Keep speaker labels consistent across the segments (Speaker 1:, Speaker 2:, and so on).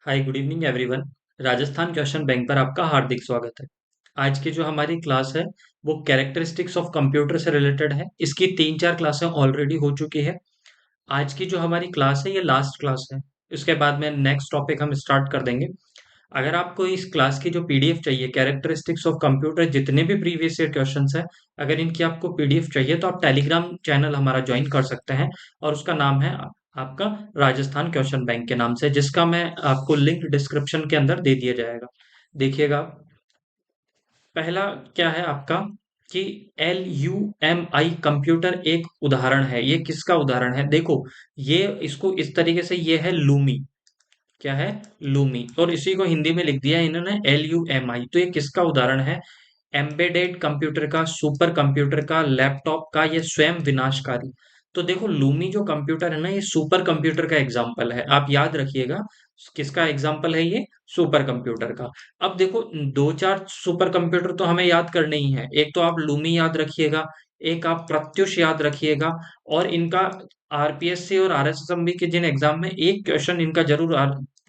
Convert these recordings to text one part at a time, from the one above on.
Speaker 1: Hi good evening everyone. Rajasthan question bank पर आपका हार्दिक स्वागत है। आज की जो हमारी क्लास है वो कैरेक्टरिस्टिक्स ऑफ कंप्यूटर से रिलेटेड है। इसकी तीन चार क्लासें ऑलरेडी हो चुकी है। आज की जो हमारी क्लास है ये लास्ट क्लास है। इसके बाद में नेक्स्ट टॉपिक हम स्टार्ट कर देंगे। अगर आपको इस क्लास की जो पीडीएफ चाहिए, कैरेक्टरिस्टिक्स ऑफ कंप्यूटर जितने भी प्रीवियस ईयर क्वेश्चंस हैं, अगर इनकी आपको पीडीएफ चाहिए तो आप टेलीग्राम चैनल हमारा ज्वाइन कर सकते हैं। और उसका नाम है आपका राजस्थान क्वेश्चन बैंक के नाम से, जिसका मैं आपको लिंक डिस्क्रिप्शन के अंदर दे दिया जाएगा। देखिएगा, पहला क्या है आपका कि LUMI कंप्यूटर एक उदाहरण है। ये किसका उदाहरण है? देखो, ये इसको इस तरीके से, ये है लूमी। क्या है? लूमी। और इसी को हिंदी में लिख दिया है इन्होंने LUMI। तो ये किसका उदाहरण है? एम्बेडेड कंप्यूटर का, सुपर कंप्यूटर का, लैपटॉप का, ये स्वयं विनाशकारी। तो देखो, लूमी जो कंप्यूटर है ना, ये सुपर कंप्यूटर का एग्जाम्पल है। आप याद रखिएगा, किसका एग्जाम्पल है ये? सुपर कंप्यूटर का। अब देखो, दो चार सुपर कंप्यूटर तो हमें याद करने ही है। एक तो आप लूमी याद रखिएगा, एक आप प्रत्युष याद रखिएगा। और इनका आरपीएससी और आरएसएसबी के जिन एग्जाम में एक क्वेश्चन इनका जरूर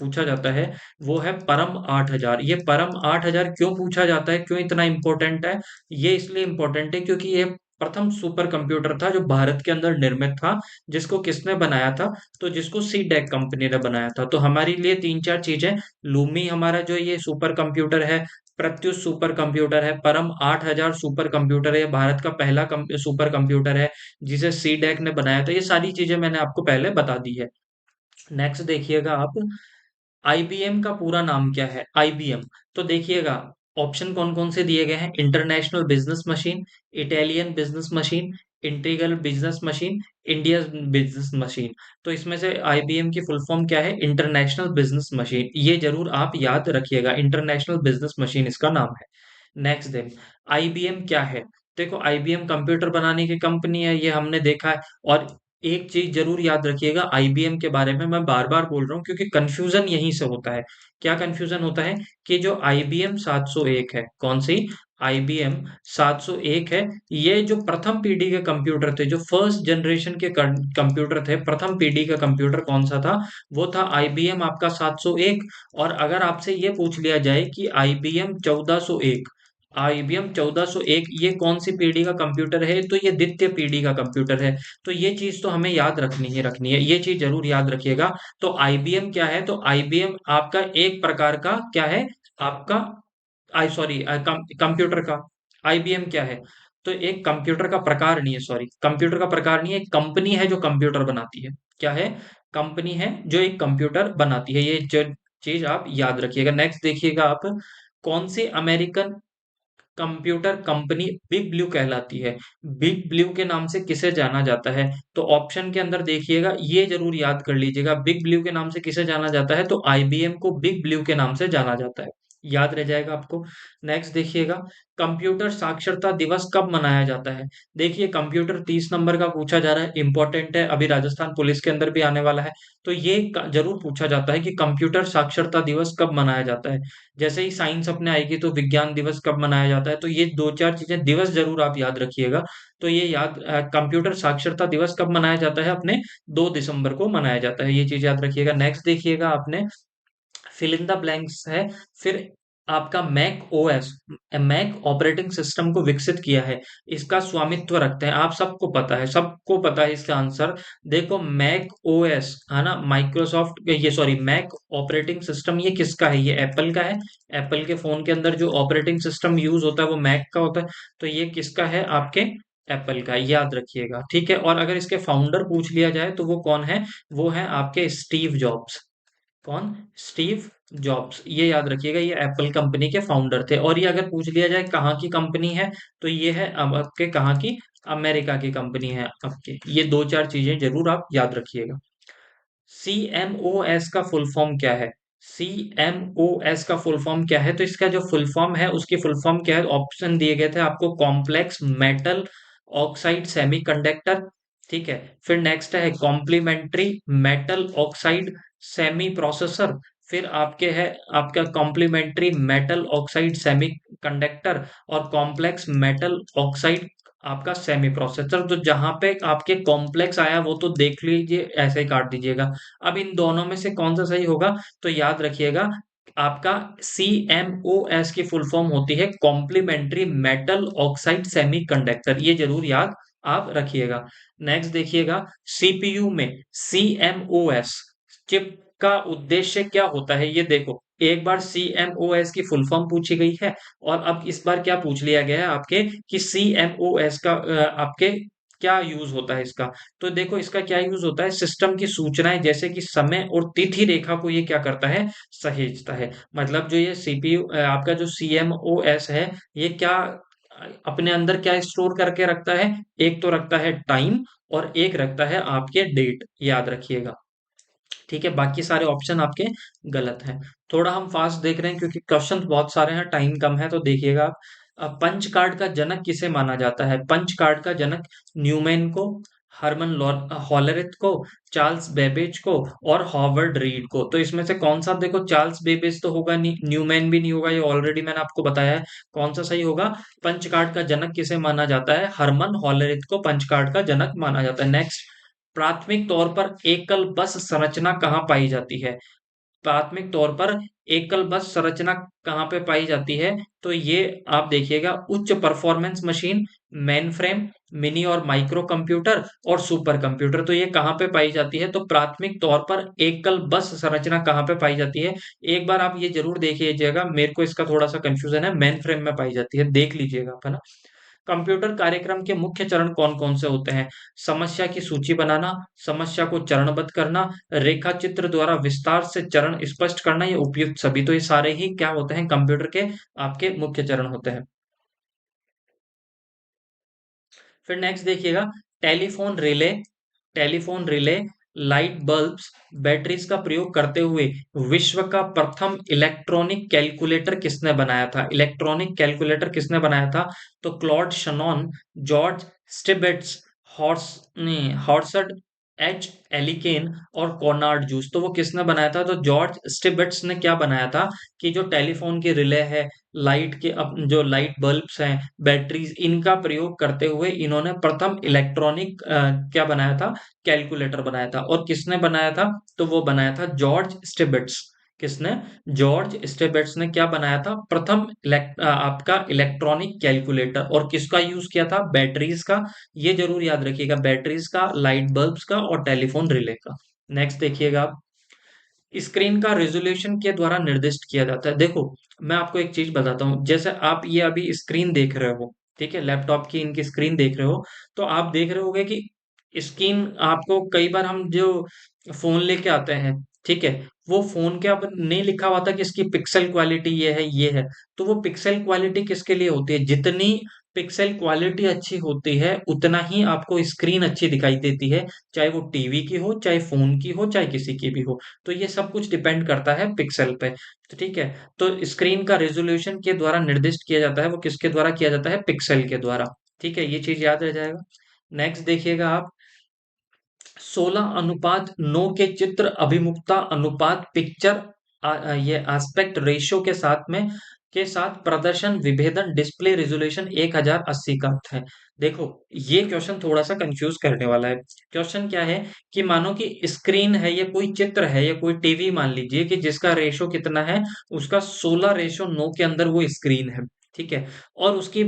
Speaker 1: पूछा जाता है, वो है परम 8000। ये परम 8000 क्यों पूछा जाता है, क्यों इतना इंपॉर्टेंट है? ये इसलिए इंपॉर्टेंट है क्योंकि ये प्रथम सुपर कंप्यूटर था जो भारत के अंदर निर्मित था। जिसको किसने बनाया था? तो जिसको सी डैक कंपनी ने बनाया था। तो हमारे लिए तीन चार चीजें, लूमी हमारा जो ये सुपर कंप्यूटर है, प्रत्युष सुपर कंप्यूटर है, परम 8000 सुपर कंप्यूटर है, ये भारत का पहला सुपर कंप्यूटर है जिसे सी डैक ने बनाया था। ये सारी चीजें मैंने आपको पहले बता दी है। नेक्स्ट देखिएगा आप, आईबीएम का पूरा नाम क्या है? आईबीएम। तो देखिएगा, ऑप्शन कौन कौन से दिए गए हैं: international business machine, Italian business machine, integral business machine, India business machine. तो इसमें से आईबीएम की फुल फॉर्म क्या है? International business machine. ये जरूर आप याद रखिएगा, इंटरनेशनल बिजनेस मशीन इसका नाम है। नेक्स्ट देन, आईबीएम क्या है? देखो, आईबीएम कंप्यूटर बनाने की कंपनी है, ये हमने देखा है। और एक चीज जरूर याद रखिएगा आईबीएम के बारे में, मैं बार बार बोल रहा हूँ क्योंकि कंफ्यूजन यहीं से होता है। क्या कंफ्यूजन होता है? कि जो आईबीएम 701 है, कौन सी? आईबीएम 701 है। ये जो प्रथम पीढ़ी के कंप्यूटर थे, जो फर्स्ट जनरेशन के कंप्यूटर थे, प्रथम पीढ़ी का कंप्यूटर कौन सा था? वो था आईबीएम आपका 701। और अगर आपसे ये पूछ लिया जाए कि आईबीएम 1401, आईबीएम 1401 ये कौन सी पीढ़ी का कंप्यूटर है, तो ये द्वितीय पीढ़ी का कंप्यूटर है। तो ये चीज तो हमें याद रखनी है, ये चीज जरूर याद रखिएगा। तो आईबीएम क्या है? तो आईबीएम आपका एक प्रकार का क्या है? आपका आई सॉरी कंप्यूटर का। आईबीएम क्या है? तो एक कंप्यूटर का प्रकार नहीं है, सॉरी, कंप्यूटर का प्रकार नहीं है, एक कंपनी है जो कंप्यूटर बनाती है। क्या है? कंपनी है जो एक कंप्यूटर बनाती है। ये जो चीज आप याद रखिएगा। नेक्स्ट देखिएगा आप, कौन सी American computer company big blue कहलाती है? बिग ब्लू के नाम से किसे जाना जाता है? तो ऑप्शन के अंदर देखिएगा, ये जरूर याद कर लीजिएगा, बिग ब्लू के नाम से किसे जाना जाता है? तो आईबीएम को बिग ब्लू के नाम से जाना जाता है। याद रह जाएगा आपको। नेक्स्ट देखिएगा, कंप्यूटर साक्षरता दिवस कब मनाया जाता है? देखिए, कंप्यूटर 30 नंबर का पूछा जा रहा है, इंपॉर्टेंट है, अभी राजस्थान पुलिस के अंदर भी आने वाला है। तो ये जरूर पूछा जाता है कि कंप्यूटर साक्षरता दिवस कब मनाया जाता है। जैसे ही साइंस अपने आएगी तो विज्ञान दिवस कब मनाया जाता है। तो ये दो चार चीजें, दिवस जरूर आप याद रखिएगा। तो ये याद, कंप्यूटर साक्षरता दिवस कब मनाया जाता है? अपने 2 दिसंबर को मनाया जाता है। ये चीज याद रखिएगा। नेक्स्ट देखिएगा आपने, फिल इन द ब्लैंक्स है। फिर आपका Mac OS, Mac operating system को विकसित किया है, इसका स्वामित्व रखते हैं, आप सबको पता है, सबको पता है इसका आंसर। देखो, मैक ओएस है ना, माइक्रोसॉफ्ट, ये सॉरी, मैक ऑपरेटिंग सिस्टम ये किसका है? ये एप्पल का है। एप्पल के फोन के अंदर जो ऑपरेटिंग सिस्टम यूज होता है वो मैक का होता है। तो ये किसका है? आपके एप्पल का, याद रखिएगा, ठीक है। और अगर इसके फाउंडर पूछ लिया जाए तो वो कौन है? वो है आपके स्टीव जॉब्स। कौन? Steve jobs. ये याद रखिएगा, ये एप्पल कंपनी के फाउंडर थे। और ये अगर पूछ लिया जाए कहाँ की कंपनी है, तो ये है अब आपके कहाँ की? अमेरिका की कंपनी है आपके। ये दो चार चीजें जरूर आप याद रखिएगा। CMOS का फुल फॉर्म क्या है? CMOS का फुल फॉर्म क्या है? तो इसका जो फुल फॉर्म है, उसकी फुल फॉर्म क्या है? ऑप्शन दिए गए थे आपको, कॉम्प्लेक्स मेटल ऑक्साइड सेमीकंडक्टर। ठीक है। फिर नेक्स्ट है complementary metal oxide semi processor. फिर आपके है आपका complementary metal oxide semiconductor और कॉम्प्लेक्स मेटल ऑक्साइड आपका सेमी प्रोसेसर। तो जहां पे आपके कॉम्प्लेक्स आया वो तो देख लीजिए, ऐसे ही काट दीजिएगा। अब इन दोनों में से कौन सा सही होगा, तो याद रखिएगा आपका CMOS की फुल फॉर्म होती है कॉम्प्लीमेंट्री मेटल ऑक्साइड सेमीकंडक्टर, ये जरूर याद आप रखिएगा। नेक्स्ट देखिएगा, सीपीयू में CMOS चिप का उद्देश्य क्या होता है, ये देखो। एक बार CMOS की फुल फॉर्म पूछी गई है, और अब इस बार क्या पूछ लिया गया है आपके कि CMOS का आपके क्या यूज होता है इसका। तो देखो इसका क्या यूज होता है, सिस्टम की सूचनाएं जैसे कि समय और तिथि रेखा को ये क्या करता है, सहेजता है। मतलब जो ये सीपीयू आपका जो CMOS है, ये क्या अपने अंदर क्या स्टोर करके रखता है, एक तो रखता है टाइम और एक रखता है आपके डेट, याद रखिएगा। ठीक है, बाकी सारे ऑप्शन आपके गलत हैं। थोड़ा हम फास्ट देख रहे हैं क्योंकि क्वेश्चन बहुत सारे हैं, टाइम कम है, तो देखिएगा आप। पंच कार्ड का जनक किसे माना जाता है, पंच कार्ड का जनक न्यूमैन को, हॉलरिथ को, चार्ल्स बेबेज को और हॉवर्ड रीड को। तो इसमें से कौन सा, देखो चार्ल्स बेबेज तो होगा नहीं, न्यूमैन भी नहीं होगा, ये ऑलरेडी मैंने आपको बताया है। कौन सा सही होगा, पंच कार्ड का जनक किसे माना जाता है, हरमन हॉलरिथ को पंच कार्ड का जनक माना जाता है। नेक्स्ट, प्राथमिक तौर पर एकल बस संरचना कहाँ पाई जाती है, प्राथमिक तौर पर एकल बस संरचना कहाँ पे पाई जाती है, तो ये आप देखिएगा, उच्च performance machine, main frame, mini और माइक्रो कंप्यूटर और सुपर कंप्यूटर। तो ये कहाँ पे पाई जाती है, तो प्राथमिक तौर पर एकल बस संरचना कहाँ पे पाई जाती है, एक बार आप ये जरूर देख लीजिएगा, मेरे को इसका थोड़ा सा कंफ्यूजन है, मेन फ्रेम में पाई जाती है, देख लीजिएगा आप, है ना। कंप्यूटर कार्यक्रम के मुख्य चरण कौन कौन से होते हैं, समस्या की सूची बनाना, समस्या को चरणबद्ध करना, रेखा चित्र द्वारा विस्तार से चरण स्पष्ट करना, ये उपयुक्त सभी। तो ये सारे ही क्या होते हैं, कंप्यूटर के आपके मुख्य चरण होते हैं। फिर नेक्स्ट देखिएगा, telephone relay, telephone relay, light bulbs, batteries का प्रयोग करते हुए विश्व का प्रथम इलेक्ट्रॉनिक कैलकुलेटर किसने बनाया था, इलेक्ट्रॉनिक कैलकुलेटर किसने बनाया था, तो क्लॉड शनॉन, जॉर्ज स्टिबेट्स, हॉर्सड एच एलिकेन और कॉर्नार्ड जूस। तो वो किसने बनाया था, तो जॉर्ज स्टिबेट्स ने क्या बनाया था कि जो टेलीफोन की रिले है, लाइट के जो लाइट बल्ब्स हैं, बैटरीज, इनका प्रयोग करते हुए इन्होंने प्रथम इलेक्ट्रॉनिक क्या बनाया था, कैलकुलेटर बनाया था। और किसने बनाया था, तो वो बनाया था जॉर्ज स्टिबेट्स। किसने, जॉर्ज स्टिबेट्स ने क्या बनाया था, प्रथम आपका इलेक्ट्रॉनिक कैलकुलेटर। और किसका यूज किया था, बैटरीज का, ये जरूर याद रखिएगा, बैटरीज का, लाइट बल्ब्स का और टेलीफोन रिले का। नेक्स्ट देखिएगा आप, स्क्रीन का रेजोल्यूशन के द्वारा निर्दिष्ट किया जाता है। देखो मैं आपको एक चीज बताता हूँ, जैसे आप ये अभी स्क्रीन देख रहे हो, ठीक है, लैपटॉप की इनकी स्क्रीन देख रहे हो, तो आप देख रहे होगे कि स्क्रीन आपको कई बार हम जो फोन लेके आते हैं, ठीक है, वो फोन के ऊपर नहीं लिखा हुआ था कि इसकी पिक्सल क्वालिटी ये है ये है। तो वो पिक्सल क्वालिटी किसके लिए होती है, जितनी पिक्सल क्वालिटी अच्छी होती है उतना ही आपको स्क्रीन अच्छी दिखाई देती है, चाहे वो टीवी की हो, चाहे फोन की हो, चाहे किसी की भी हो। तो ये सब कुछ डिपेंड करता है पिक्सल पे। तो ठीक है, तो स्क्रीन का रेजोल्यूशन के द्वारा निर्दिष्ट किया जाता है, वो किसके द्वारा किया जाता है, पिक्सल के द्वारा। ठीक है, ये चीज याद रह जाएगा। नेक्स्ट देखिएगा आप, 16:9 के चित्र अभिमुखता अनुपात पिक्चर ये एस्पेक्ट रेशियो के साथ में के साथ प्रदर्शन विभेदन डिस्प्ले रेजोल्यूशन 1080 का अर्थ है। देखो ये क्वेश्चन थोड़ा सा कंफ्यूज करने वाला है। क्वेश्चन क्या है कि मानो कि स्क्रीन है, ये कोई चित्र है, ये कोई टीवी मान लीजिए कि जिसका रेशो कितना है, उसका 16:9 के अंदर वो स्क्रीन है, ठीक है, और उसकी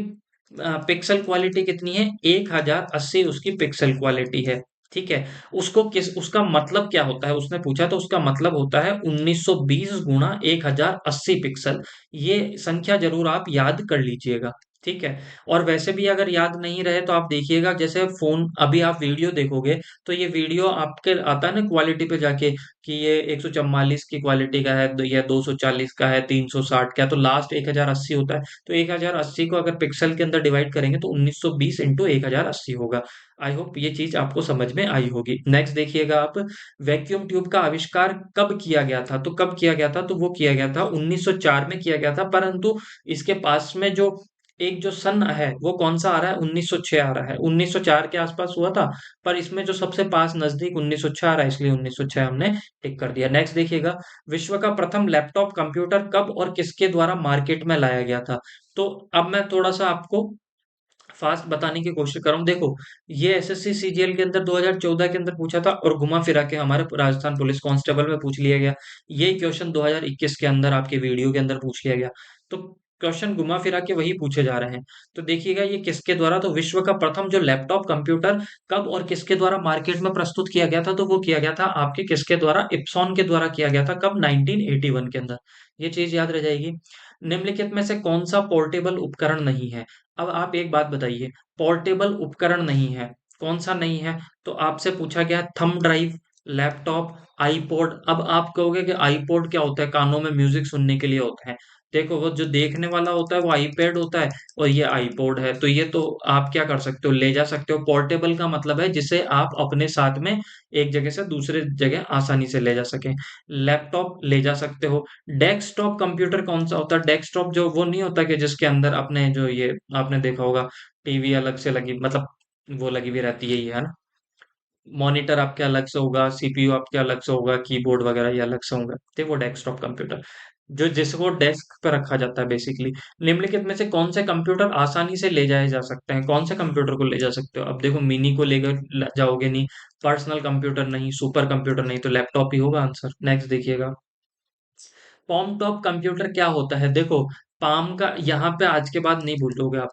Speaker 1: पिक्सल क्वालिटी कितनी है, 1080 उसकी पिक्सल क्वालिटी है, ठीक है। उसको किस, उसका मतलब क्या होता है, उसने पूछा, तो उसका मतलब होता है 1920 गुणा 1080 पिक्सल। ये संख्या जरूर आप याद कर लीजिएगा, ठीक है। और वैसे भी अगर याद नहीं रहे तो आप देखिएगा, जैसे फोन अभी आप वीडियो देखोगे, तो ये वीडियो आपके आता है ना क्वालिटी पे जाके कि ये 144 की क्वालिटी का है, या 240 का है, 360 का है, तो लास्ट 1080 होता है। तो 1080 को अगर पिक्सल के अंदर डिवाइड करेंगे तो 1920 इंटू 1080 होगा। आई होप ये चीज आपको समझ में आई होगी। नेक्स्ट देखिएगा आप, वैक्यूम ट्यूब का आविष्कार कब किया गया था, तो कब किया गया था, तो वो किया गया था 1904 में किया गया था, परंतु इसके पास में जो एक जो सन है वो कौन सा आ रहा है, 1906 आ रहा है, 1904 के आसपास हुआ था, पर इसमें जो सबसे पास नजदीक 1906 आ रहा है, इसलिए 1906 हमने टिक कर दिया। नेक्स्ट देखिएगा, विश्व का प्रथम लैपटॉप कंप्यूटर कब और किसके द्वारा मार्केट में लाया गया था। तो अब मैं थोड़ा सा आपको फास्ट बताने की कोशिश कर रहा हूँ। देखो, ये एसएससी सीजीएल के अंदर 2014 के अंदर पूछा था और घुमा फिरा के हमारे राजस्थान पुलिस कांस्टेबल में पूछ लिया गया। ये क्वेश्चन 2021 के अंदर आपके वीडियो के अंदर पूछ लिया गया। तो क्वेश्चन घुमा फिरा के वही पूछे जा रहे हैं। तो देखिएगा ये किसके द्वारा, तो विश्व का प्रथम जो लैपटॉप कंप्यूटर कब और किसके द्वारा मार्केट में प्रस्तुत किया गया था, तो वो किया गया था आपके किसके द्वारा, इप्सॉन के द्वारा किया गया था। कब? 1981 के अंदर। ये चीज याद रह जाएगी। निम्नलिखित में से कौन सा पोर्टेबल उपकरण नहीं है? अब आप एक बात बताइए, पोर्टेबल उपकरण नहीं है, कौन सा नहीं है? तो आपसे पूछा गया थंब ड्राइव, लैपटॉप, आईपॉड। अब आप कहोगे कि आईपॉड क्या होता है? कानों में म्यूजिक सुनने के लिए होता है। देखो, वो जो देखने वाला होता है वो आईपैड होता है, और ये आईपॉड है। तो ये तो आप क्या कर सकते हो, ले जा सकते हो। पोर्टेबल का मतलब है जिसे आप अपने साथ में एक जगह से दूसरे जगह आसानी से ले जा सकें। लैपटॉप ले जा सकते हो। डेस्कटॉप कंप्यूटर कौन सा होता है? डेस्कटॉप जो वो नहीं होता कि जिसके अंदर अपने जो ये आपने देखा होगा, टीवी अलग से लगी, मतलब वो लगी हुई रहती है, ये है ना। मॉनिटर आपके अलग से होगा, सीपीयू आपके अलग से होगा, कीबोर्ड वगैरह ये अलग से होंगे। तो वो डेस्कटॉप कंप्यूटर, जो जिसको डेस्क पे रखा जाता है बेसिकली। निम्नलिखित में से कौन से कंप्यूटर आसानी से ले जाए जा सकते हैं? कौन से कंप्यूटर को ले जा सकते हो? अब देखो, मिनी को लेकर जाओगे नहीं, पर्सनल कंप्यूटर नहीं, सुपर कंप्यूटर नहीं, तो लैपटॉप ही होगा आंसर। नेक्स्ट देखिएगा, पॉम टॉप कंप्यूटर क्या होता है? देखो, पाम का यहाँ पे आज के बाद नहीं भूलोगे आप।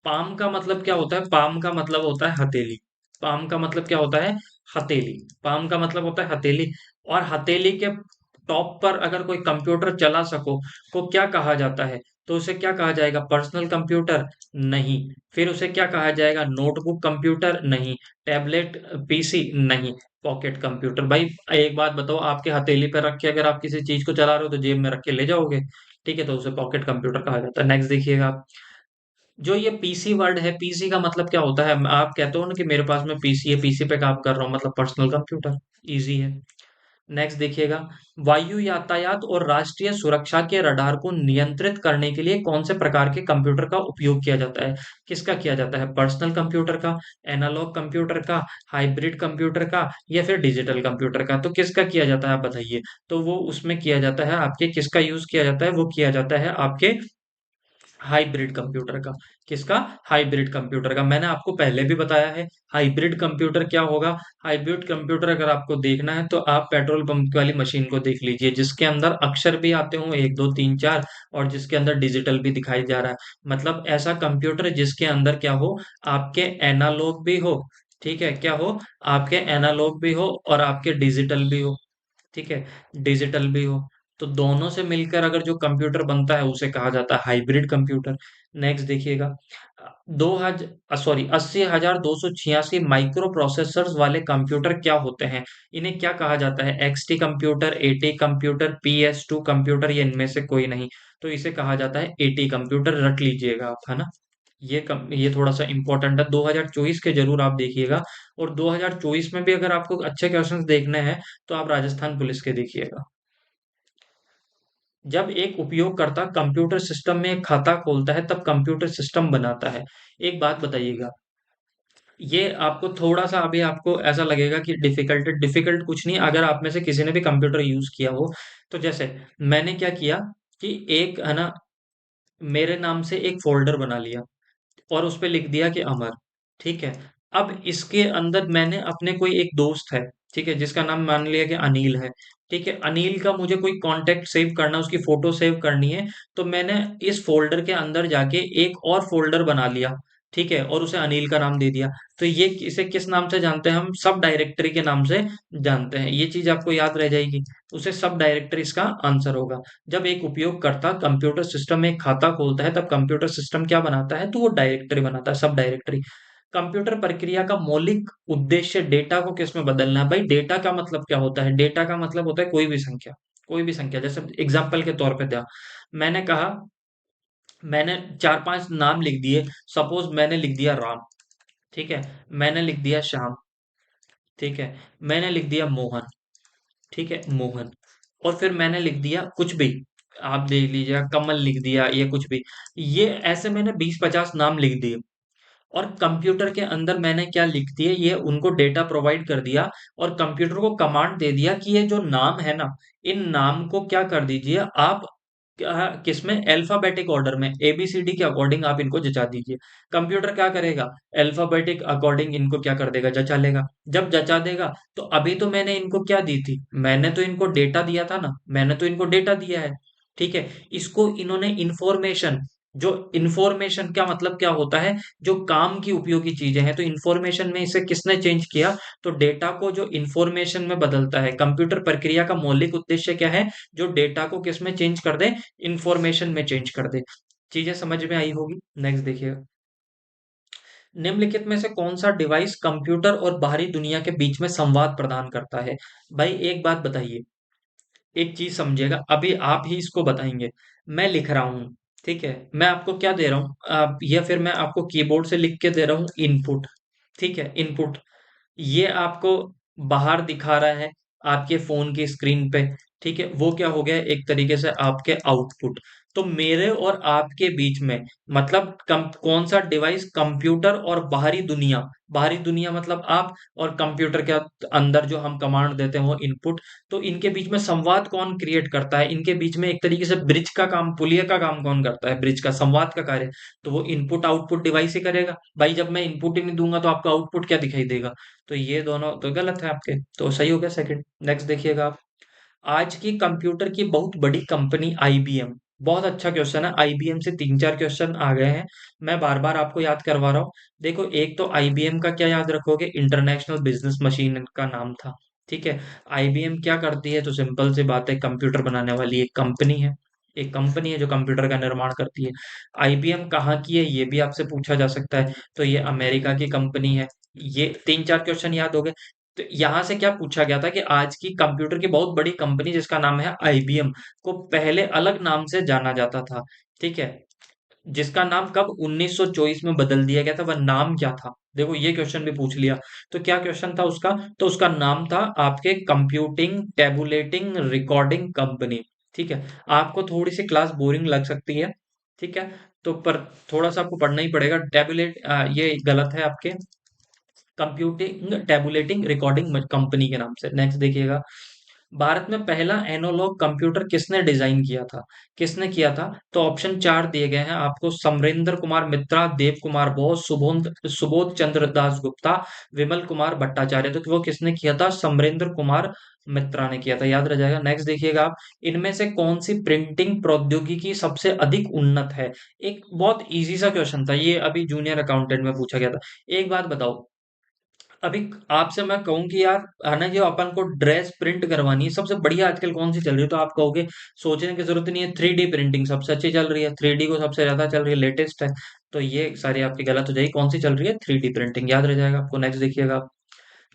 Speaker 1: पाम का मतलब क्या होता है? पाम का मतलब होता है हथेली। पाम का मतलब क्या होता है? हथेली। पाम का मतलब होता है हथेली। और हथेली के टॉप पर अगर कोई कंप्यूटर चला सको को क्या कहा जाता है? तो उसे क्या कहा जाएगा? Personal computer? नहीं। फिर उसे क्या कहा जाएगा? Notebook computer? नहीं। Tablet PC? नहीं। Pocket computer. भाई एक बात बताओ, आपके हथेली पर रख के अगर आप किसी चीज को चला रहे हो तो जेब में रख के ले जाओगे? ठीक है, तो उसे पॉकेट कंप्यूटर कहा जाता है। नेक्स्ट देखिएगा आप, जो ये पीसी वर्ड है, पीसी का मतलब क्या होता है? आप कहते हो ना कि मेरे पास में पीसी है, पीसी पे काम कर रहा हूँ, मतलब पर्सनल कंप्यूटर। इजी है। नेक्स्ट देखिएगा, वायु यातायात और राष्ट्रीय सुरक्षा के रडार को नियंत्रित करने के लिए कौन से प्रकार के कंप्यूटर का उपयोग किया जाता है? किसका किया जाता है? पर्सनल कंप्यूटर का, एनालॉग कंप्यूटर का, हाइब्रिड कंप्यूटर का, या फिर डिजिटल कंप्यूटर का? तो किसका किया जाता है आप बताइए। तो वो उसमें किया जाता है आपके, किसका यूज किया जाता है? वो किया जाता है आपके हाइब्रिड कंप्यूटर का। किसका? हाइब्रिड कंप्यूटर का। मैंने आपको पहले भी बताया है हाइब्रिड कंप्यूटर क्या होगा। हाइब्रिड कंप्यूटर अगर आपको देखना है तो आप पेट्रोल पंप वाली मशीन को देख लीजिए, जिसके अंदर अक्षर भी आते हों, एक दो तीन चार, और जिसके अंदर डिजिटल भी दिखाई जा रहा है। मतलब ऐसा कंप्यूटर जिसके अंदर क्या हो, आपके एनालॉग भी हो, ठीक है, क्या हो, आपके एनालॉग भी हो और आपके डिजिटल भी हो। ठीक है, डिजिटल भी हो। तो दोनों से मिलकर अगर जो कंप्यूटर बनता है उसे कहा जाता है हाइब्रिड कंप्यूटर। नेक्स्ट देखिएगा, 80,286 माइक्रो प्रोसेसर्स वाले कंप्यूटर क्या होते हैं? इन्हें क्या कहा जाता है? XT computer, AT computer, PS2 computer, या इनमें से कोई नहीं? तो इसे कहा जाता है एटी कंप्यूटर। रट लीजिएगा आप, है ना। ये थोड़ा सा इंपॉर्टेंट है, 2024 के जरूर आप देखिएगा। और 2024 में भी अगर आपको अच्छे क्वेश्चंस देखने हैं तो आप राजस्थान पुलिस के देखिएगा। जब एक उपयोगकर्ता कंप्यूटर सिस्टम में एक खाता खोलता है तब कंप्यूटर सिस्टम बनाता है। एक बात बताइएगा, ये आपको थोड़ा सा अभी आपको ऐसा लगेगा कि डिफिकल्ट डिफिकल्ट कुछ नहीं, अगर आप में से किसी ने भी कंप्यूटर यूज किया हो। तो जैसे मैंने क्या किया कि एक है ना, मेरे नाम से एक फोल्डर बना लिया और उस पे लिख दिया कि अमर। ठीक है। अब इसके अंदर मैंने अपने कोई एक दोस्त है, ठीक है, जिसका नाम मान लिया कि अनिल है। ठीक है, अनिल का मुझे कोई कांटेक्ट सेव करना, उसकी फोटो सेव करनी है। तो मैंने इस फोल्डर के अंदर जाके एक और फोल्डर बना लिया, ठीक है, और उसे अनिल का नाम दे दिया। तो ये इसे किस नाम से जानते हैं? हम सब डायरेक्टरी के नाम से जानते हैं। ये चीज आपको याद रह जाएगी। उसे सब डायरेक्टरी इसका आंसर होगा। जब एक उपयोगकर्ता कंप्यूटर सिस्टम में एक खाता खोलता है तब कंप्यूटर सिस्टम क्या बनाता है? तो वो डायरेक्टरी बनाता है, सब डायरेक्टरी। कंप्यूटर प्रक्रिया का मौलिक उद्देश्य डेटा को किसमें बदलना है? भाई डेटा का मतलब क्या होता है? डेटा का मतलब होता है कोई भी संख्या। कोई भी संख्या, जैसे एग्जाम्पल के तौर पे दिया, मैंने कहा, मैंने चार पांच नाम लिख दिए। सपोज मैंने लिख दिया राम, ठीक है, मैंने लिख दिया श्याम, ठीक है, मैंने लिख दिया मोहन, ठीक है, मोहन, और फिर मैंने लिख दिया कुछ भी, आप देख लीजिए, कमल लिख दिया, ये कुछ भी। ये ऐसे मैंने 20-50 नाम लिख दिए। और कंप्यूटर के अंदर मैंने क्या लिख दिए, ये उनको डेटा प्रोवाइड कर दिया। और कंप्यूटर को कमांड दे दिया कि ये जो नाम है ना, इन नाम को क्या कर दीजिए आप, किसमें, अल्फाबेटिक ऑर्डर में, एबीसीडी के अकॉर्डिंग आप इनको जचा दीजिए। कंप्यूटर क्या करेगा, अल्फाबेटिक अकॉर्डिंग इनको क्या कर देगा, जचा लेगा। जब जचा देगा तो अभी तो मैंने इनको क्या दी थी, मैंने तो इनको डेटा दिया था ना, मैंने तो इनको डेटा दिया है। ठीक है, इसको इन्होंने इंफॉर्मेशन, जो इंफॉर्मेशन क्या मतलब क्या होता है, जो काम की उपयोगी चीजें हैं, तो इंफॉर्मेशन में इसे किसने चेंज किया, तो डेटा को जो इंफॉर्मेशन में बदलता है। कंप्यूटर प्रक्रिया का मौलिक उद्देश्य क्या है, जो डेटा को किस में चेंज कर दे, इंफॉर्मेशन में चेंज कर दे। चीजें समझ में आई होगी। नेक्स्ट देखिएगा, निम्नलिखित में से कौन सा डिवाइस कंप्यूटर और बाहरी दुनिया के बीच में संवाद प्रदान करता है। भाई एक बात बताइए, एक चीज समझिएगा, अभी आप ही इसको बताएंगे। मैं लिख रहा हूं, ठीक है, मैं आपको क्या दे रहा हूं, या फिर मैं आपको कीबोर्ड से लिख के दे रहा हूं इनपुट। ठीक है, इनपुट, ये आपको बाहर दिखा रहा है आपके फोन की स्क्रीन पे। ठीक है, वो क्या हो गया, एक तरीके से आपके आउटपुट। तो मेरे और आपके बीच में, मतलब कौन सा डिवाइस कंप्यूटर और बाहरी दुनिया, बाहरी दुनिया मतलब आप, और कंप्यूटर के अंदर जो हम कमांड देते हैं वो इनपुट, तो इनके बीच में संवाद कौन क्रिएट करता है, इनके बीच में एक तरीके से ब्रिज का काम, पुलिया का काम कौन करता है, ब्रिज का, संवाद का कार्य, तो वो इनपुट आउटपुट डिवाइस ही करेगा। भाई जब मैं इनपुट ही नहीं दूंगा तो आपका आउटपुट क्या दिखाई देगा। तो ये दोनों तो गलत है आपके, तो सही हो गया सेकंड। नेक्स्ट देखिएगा आप, आज की कंप्यूटर की बहुत बड़ी कंपनी आईबीएम। बहुत अच्छा क्वेश्चन है, आईबीएम से तीन चार क्वेश्चन आ गए हैं, मैं बार बार आपको याद करवा रहा हूँ। देखो, एक तो आईबीएम का क्या याद रखोगे, इंटरनेशनल बिजनेस मशीन का नाम था। ठीक है, आईबीएम क्या करती है, तो सिंपल सी बात है, कंप्यूटर बनाने वाली एक कंपनी है, एक कंपनी है जो कंप्यूटर का निर्माण करती है। आईबीएम कहाँ की है, ये भी आपसे पूछा जा सकता है, तो ये अमेरिका की कंपनी है। ये तीन चार क्वेश्चन याद हो गए। तो यहां से क्या पूछा गया था कि आज की कंप्यूटर की बहुत बड़ी कंपनी जिसका नाम है आईबीएम, को पहले अलग नाम से जाना जाता था। ठीक है, जिसका नाम कब 1924 में बदल दिया गया था, वह नाम क्या था, देखो ये क्वेश्चन भी पूछ लिया। तो क्या क्वेश्चन था उसका, तो उसका नाम था आपके कंप्यूटिंग टेबुलेटिंग रिकॉर्डिंग कंपनी। ठीक है, आपको थोड़ी सी क्लास बोरिंग लग सकती है, ठीक है, तो पर थोड़ा सा आपको पढ़ना ही पड़ेगा। टेबुलेट, ये गलत है आपके, कंप्यूटिंग टेबुलेटिंग रिकॉर्डिंग कंपनी के नाम से। नेक्स्ट देखिएगा, भारत में पहला एनालॉग कंप्यूटर किसने डिजाइन किया था, किसने किया था, तो ऑप्शन चार दिए गए हैं आपको, समरेंद्र कुमार मित्रा, देव कुमार बोस, सुबोध सुबोध चंद्र दास गुप्ता, विमल कुमार भट्टाचार्य। तो वो किसने किया था, समरेंद्र कुमार मित्रा ने किया था, याद रह जाएगा। नेक्स्ट देखिएगा आप, इनमें से कौन सी प्रिंटिंग प्रौद्योगिकी सबसे अधिक उन्नत है। एक बहुत इजी सा क्वेश्चन था ये, अभी जूनियर अकाउंटेंट में पूछा गया था। एक बात बताओ, अभी आपसे मैं कहूँ कि यार है ना, जो अपन को ड्रेस प्रिंट करवानी है, सबसे बढ़िया आजकल कौन सी चल रही है, तो आप कहोगे सोचने की जरूरत नहीं है, 3D प्रिंटिंग सबसे अच्छी चल रही है, 3D को सबसे ज्यादा चल रही है, लेटेस्ट है। तो ये सारी आपकी गलत हो जाएगी, कौन सी चल रही है, 3D प्रिंटिंग, याद रह जाएगा आपको। नेक्स्ट देखिएगा,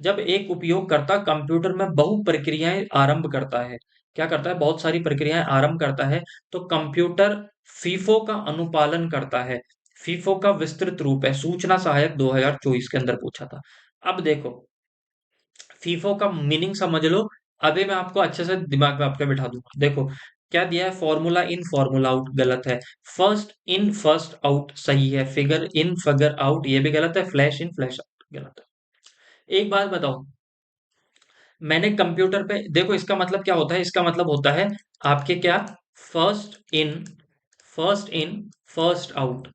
Speaker 1: जब एक उपयोगकर्ता कंप्यूटर में बहु प्रक्रियाएं आरंभ करता है, क्या करता है, बहुत सारी प्रक्रियाएं आरंभ करता है, तो कंप्यूटर फीफो का अनुपालन करता है। फीफो का विस्तृत रूप है सूचना सहायक 2024 के अंदर पूछा था। अब देखो, फीफो का मीनिंग समझ लो, अभी मैं आपको अच्छे से दिमाग में आपके बिठा दूंगा। देखो क्या दिया है, फॉर्मूला इन फॉर्मूला आउट गलत है, फर्स्ट इन फर्स्ट आउट सही है, फिगर इन फिगर आउट ये भी गलत है, फ्लैश इन फ्लैश आउट गलत है। एक बात बताओ, मैंने कंप्यूटर पे, देखो इसका मतलब क्या होता है, इसका मतलब होता है आपके क्या, first in first in first out,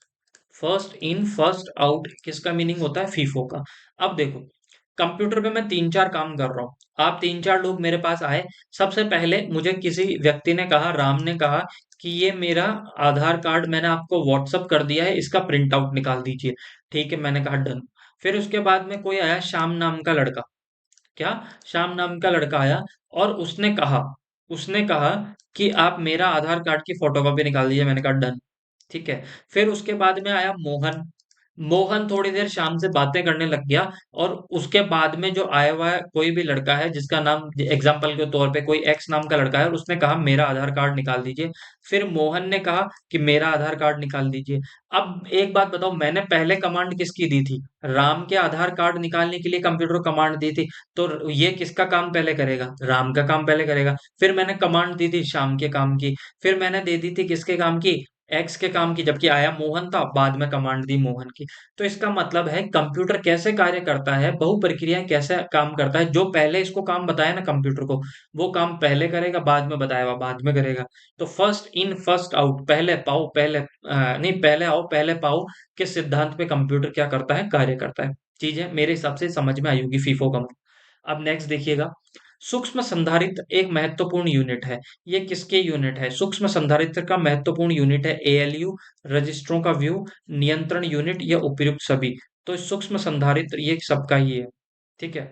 Speaker 1: first in first out किसका मीनिंग होता है, फीफो का। अब देखो, कंप्यूटर पे मैं तीन चार काम कर रहा हूँ, आप तीन चार लोग मेरे पास आए, सबसे पहले मुझे किसी व्यक्ति ने कहा, राम ने कहा कि ये मेरा आधार कार्ड मैंने आपको व्हाट्सअप कर दिया है, इसका प्रिंट आउट निकाल दीजिए। ठीक है, मैंने कहा डन। फिर उसके बाद में कोई आया, श्याम नाम का लड़का, क्या, श्याम नाम का लड़का आया, और उसने कहा कि आप मेरा आधार कार्ड की फोटोकॉपी निकाल दीजिए, मैंने कहा डन। ठीक है, फिर उसके बाद में आया मोहन, मोहन थोड़ी देर शाम से बातें करने लग गया, और उसके बाद में जो आया हुआ है कोई भी लड़का है जिसका नाम, एग्जाम्पल के तौर पे कोई एक्स नाम का लड़का है, और उसने कहा मेरा आधार कार्ड निकाल दीजिए। फिर मोहन ने कहा कि मेरा आधार कार्ड निकाल दीजिए। अब एक बात बताओ, मैंने पहले कमांड किसकी दी थी, राम के आधार कार्ड निकालने के लिए कंप्यूटर को कमांड दी थी, तो ये किसका काम पहले करेगा, राम का काम पहले करेगा। फिर मैंने कमांड दी थी श्याम के काम की, फिर मैंने दे दी थी किसके काम की, एक्स के काम की, जबकि आया मोहन था, बाद में कमांड दी मोहन की। तो इसका मतलब है कंप्यूटर कैसे कार्य करता है, बहु प्रक्रियाएं कैसे काम करता है, जो पहले इसको काम बताया ना कंप्यूटर को, वो काम पहले करेगा, बाद में बताया हुआ बाद में करेगा। तो फर्स्ट इन फर्स्ट आउट, पहले पाओ पहले नहीं, पहले आओ पहले पाओ के सिद्धांत पे कंप्यूटर क्या करता है, कार्य करता है। चीजें मेरे हिसाब से समझ में आई होगी फीफो का। अब नेक्स्ट देखिएगा, सूक्ष्म संधारित्र एक महत्वपूर्ण यूनिट है। ये किसके यूनिट है? सूक्ष्म संधारित्र का महत्वपूर्ण यूनिट है एएलयू, रजिस्टरों का व्यू, नियंत्रण यूनिट या उपयुक्त सभी। तो सूक्ष्म संधारित्र ये सबका ही है। ठीक है।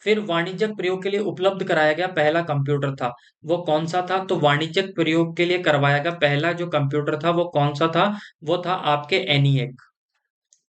Speaker 1: फिर वाणिज्यिक प्रयोग के लिए उपलब्ध कराया गया पहला कंप्यूटर था, वो कौन सा था? तो वाणिज्यिक प्रयोग के लिए करवाया गया पहला जो कंप्यूटर था वो कौन सा था? वो था आपके एनिएक।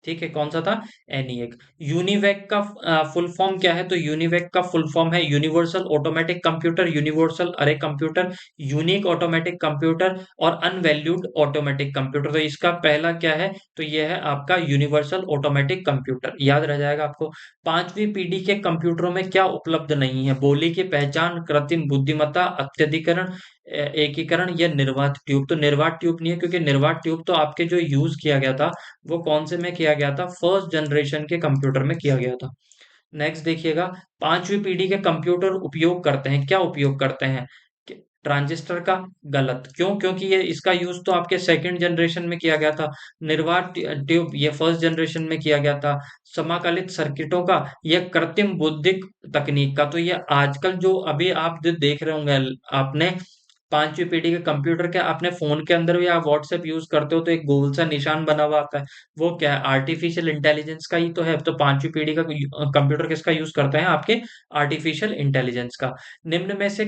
Speaker 1: ठीक है, कौन सा था? एनिएक। यूनिवेक का फुल फॉर्म क्या है? तो यूनिवेक का फुल फॉर्म है यूनिवर्सल ऑटोमेटिक कंप्यूटर, यूनिवर्सल अरे कंप्यूटर, यूनिक ऑटोमेटिक कंप्यूटर और अनवैल्यूड ऑटोमेटिक कंप्यूटर। तो इसका पहला क्या है? तो यह है आपका यूनिवर्सल ऑटोमेटिक कंप्यूटर, याद रह जाएगा आपको। पांचवी पीढ़ी के कंप्यूटरों में क्या उपलब्ध नहीं है? बोली की पहचान, कृत्रिम बुद्धिमत्ता, अत्यधिकरण, एकीकरण या निर्वात ट्यूब। तो निर्वात ट्यूब नहीं है, क्योंकि निर्वात ट्यूब तो आपके जो यूज किया गया था वो कौन से में किया गया था? फर्स्ट जनरेशन के कंप्यूटर में किया गया था। नेक्स्ट देखिएगा, पांचवी पीढ़ी के कंप्यूटर उपयोग करते हैं, क्या उपयोग करते हैं? ट्रांजिस्टर का। गलत, क्यों? क्योंकि ये इसका यूज तो आपके सेकंड जनरेशन में किया गया था। निर्वात ट्यूब ये फर्स्ट जनरेशन में किया गया था। समाकलित सर्किटों का, यह कृत्रिम बुद्धिक तकनीक का। तो ये आजकल जो अभी आप जो देख रहे होंगे आपने, पांचवी पीढ़ी के कंप्यूटर के अपने फोन के अंदर भी आप व्हाट्सएप यूज करते हो तो एक गोल सा निशान बना हुआ आता है, वो क्या है? आर्टिफिशियल इंटेलिजेंस का ही तो है। तो पांचवी पीढ़ी का कंप्यूटर किसका यूज करते हैं? आपके आर्टिफिशियल इंटेलिजेंस का। निम्न में से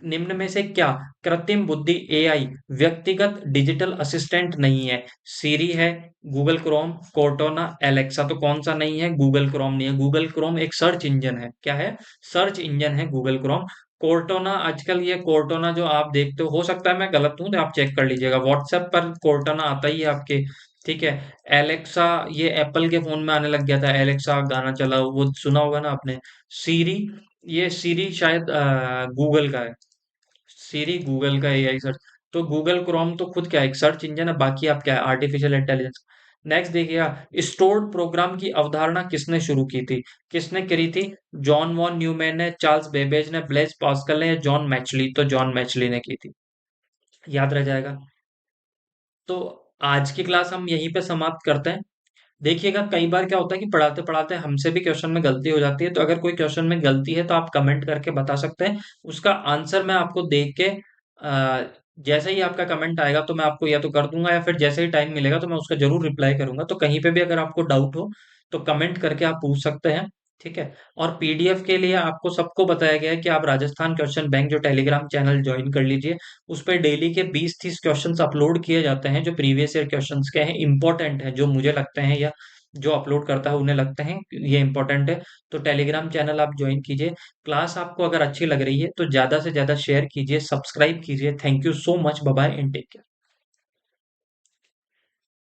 Speaker 1: निम्न में से क्या कृत्रिम बुद्धि एआई व्यक्तिगत डिजिटल असिस्टेंट नहीं है? सीरी है, गूगल क्रोम, कोर्टोना, एलेक्सा। तो कौन सा नहीं है? गूगल क्रोम नहीं है। गूगल क्रोम एक सर्च इंजन है। क्या है? सर्च इंजन है गूगल क्रोम। कोर्टोना, आजकल ये कोर्टोना जो आप देखते हो सकता है मैं गलत हूं तो आप चेक कर लीजिएगा, व्हाट्सएप पर कोर्टोना आता ही है आपके। ठीक है। एलेक्सा ये एप्पल के फोन में आने लग गया था, एलेक्सा गाना चला, वो सुना होगा ना आपने। सीरी, ये सीरी शायद गूगल का है। सीरी गूगल का एआई सर्च। तो गूगल क्रोम तो खुद क्या है? एक सर्च इंजन है, बाकी आप क्या है? Artificial intelligence. नेक्स्ट देखिएगा, स्टोर्ड प्रोग्राम की अवधारणा किसने शुरू की थी? किसने करी थी? जॉन वॉन न्यूमैन ने, चार्ल्स बेबेज ने, ब्लेज पास्कल ने या जॉन मैचली? तो जॉन मैचली ने की थी, याद रह जाएगा। तो आज की क्लास हम यहीं पे समाप्त करते हैं। देखिएगा कई बार क्या होता है कि पढ़ाते पढ़ाते हमसे भी क्वेश्चन में गलती हो जाती है, तो अगर कोई क्वेश्चन में गलती है तो आप कमेंट करके बता सकते हैं। उसका आंसर मैं आपको देख के जैसे ही आपका कमेंट आएगा तो मैं आपको या तो कर दूंगा, या फिर जैसे ही टाइम मिलेगा तो मैं उसका जरूर रिप्लाई करूंगा। तो कहीं पे भी अगर आपको डाउट हो तो कमेंट करके आप पूछ सकते हैं। ठीक है। और पीडीएफ के लिए आपको सबको बताया गया है कि आप राजस्थान क्वेश्चन बैंक जो टेलीग्राम चैनल ज्वाइन कर लीजिए। उस पर डेली के 20-30 क्वेश्चंस अपलोड किए जाते हैं, जो प्रीवियस ईयर क्वेश्चंस के हैं, इंपॉर्टेंट है, जो मुझे लगते हैं या जो अपलोड करता है उन्हें लगते हैं ये इंपॉर्टेंट है। तो टेलीग्राम चैनल आप ज्वाइन कीजिए। क्लास आपको अगर अच्छी लग रही है तो ज्यादा से ज्यादा शेयर कीजिए, सब्सक्राइब कीजिए। Thank you so much, bye bye and take care.